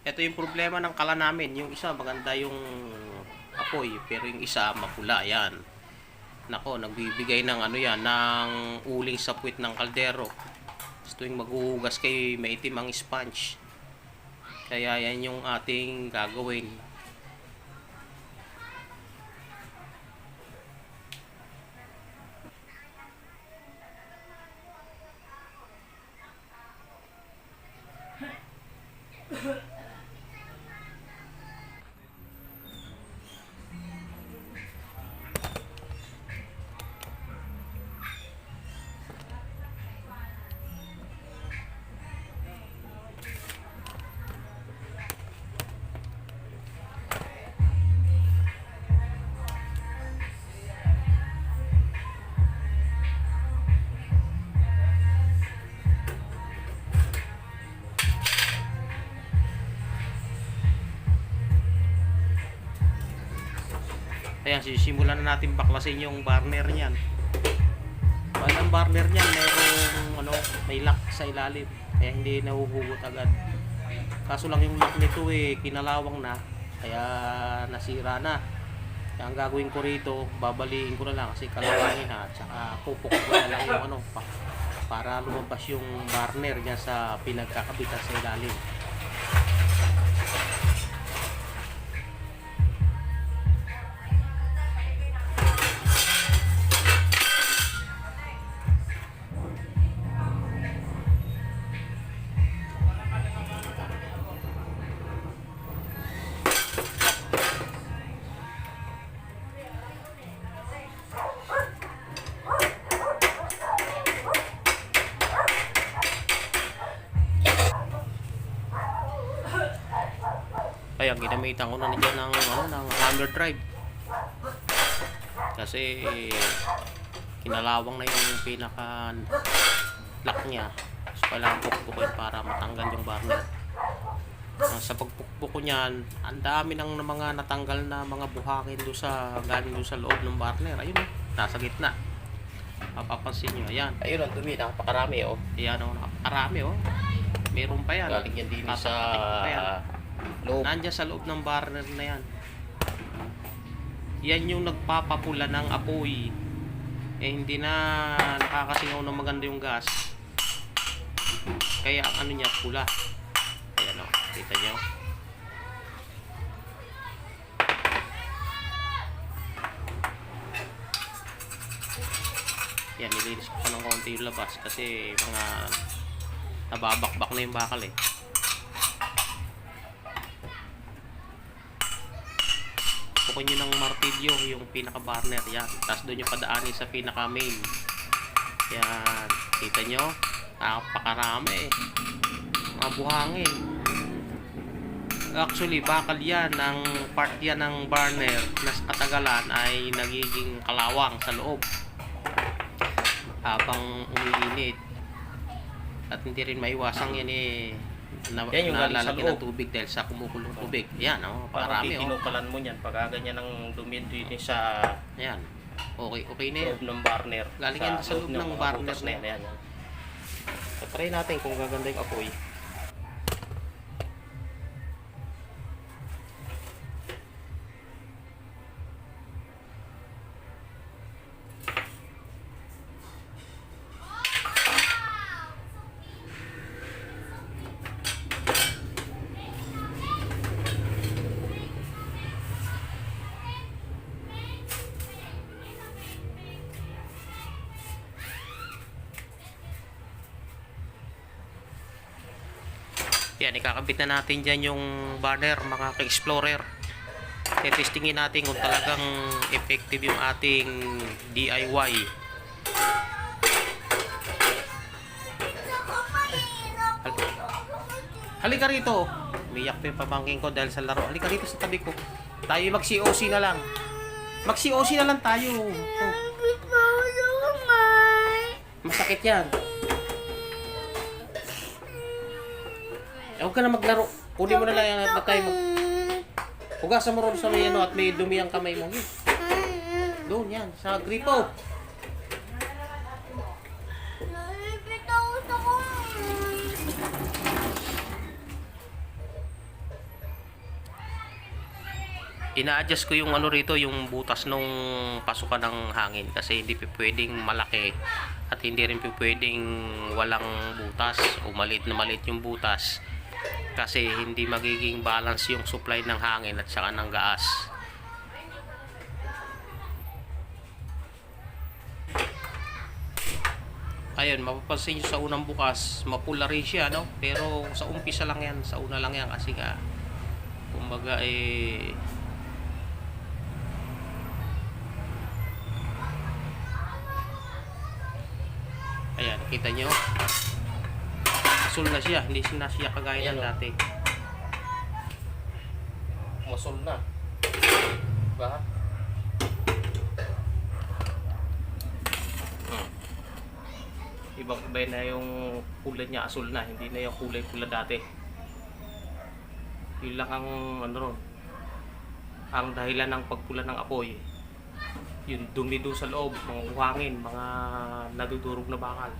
Ito yung problema ng kala namin. Yung isa maganda yung apoy, pero yung isa mapula. Yan. Nako, nagbibigay ng ano yan, ng uling sa puwit ng kaldero. Gusto yung maghuhugas kayo, maitim ang sponge. Kaya yan yung ating gagawin. Ayan, sisimulan na natin baklasin yung burner niyan. Well, ang burner niyan mayroong may lock sa ilalim, kaya hindi nahuhugot agad. Kaso lang yung lock nito kinalawang na, kaya nasira na. Kaya ang gagawin ko rito, babaliin ko na lang kasi kalawangin na, at saka pupuk ko na lang yung para lumabas yung burner niya sa pinagkakabitan sa ilalim. Kaya ginamitan ko na dyan ng hammer drive. Kasi kinalawang na yung pinaka lock niya. So kailangan pukpukin para matanggal yung burner. Sa pagpukpuk ko niyan, ang dami ng mga natanggal na mga buhangin galing doon sa loob ng burner. Ayun nasa gitna. Mapapansin nyo, ayan. Ayun ang dumi, napakarami Ayan napakarami Meron pa yan. Galing yan din sa loob. Nandiyan sa loob ng burner na yan. Yan yung nagpapapula ng apoy. Hindi na nakakasingaw ng maganda yung gas. Kaya ang niya pula. Ayan kita nyo. Yan, nilinis ko pa ng konti yung labas kasi mga nababakbak na yung bakal Pukuin nyo ng martilyo yung pinaka burner yan, tapos doon yung padaanin sa pinaka main. Yan, kita nyo, napakarami mga buhangin. Actually bakal yan, ang part yan ng burner na sa katagalan ay nagiging kalawang sa loob habang umiinit, at hindi rin maiwasang yan yan yung nalalagyan ng tubig dahil sa kumukulong tubig. Yan parami tinukalan mo niyan pag ganyan ang dumi sa yan. Okay na yan. Loob ng burner. Galing yan sa loob ng burner na yan. Try natin kung gaganda yung apoy. Yan, ikakabit na natin dyan yung burner, mga ka-explorer. Testingin natin kung talagang effective yung ating DIY. Halika rito. Umiyak pa yung pamangkin ko dahil sa laro. Halika rito sa tabi ko. Tayo mag-COC na lang. Mag-COC na lang tayo. Masakit yan. Huwag ka na maglaro. Kunin mo na lang yung tayo mo. Hugasan mo rin sa may at may dumi ang kamay mo. Doon yan, sa gripo. ina-adjust ko yung ano rito, yung butas nung pasukan ng hangin kasi hindi pwedeng malaki at hindi rin pwedeng walang butas o maliit na maliit yung butas kasi hindi magiging balance yung supply ng hangin at saka ng gas. Ayun, mapapansin nyo sa unang bukas, mapula rin siya, no? Pero sa umpisa lang yan, sa una lang yan kasi nga, kumbaga ayan, kita nyo, asul na siya, hindi na siya kagaya ng dati. Masul na. Diba? Ibang iba na yung kulay niya, asul na, hindi na yung kulay pula dati. Yun lang ang ano ron, ang dahilan ng pagpula ng apoy, yung dumi doon sa loob, mga uhangin, mga nadudurog na bakal.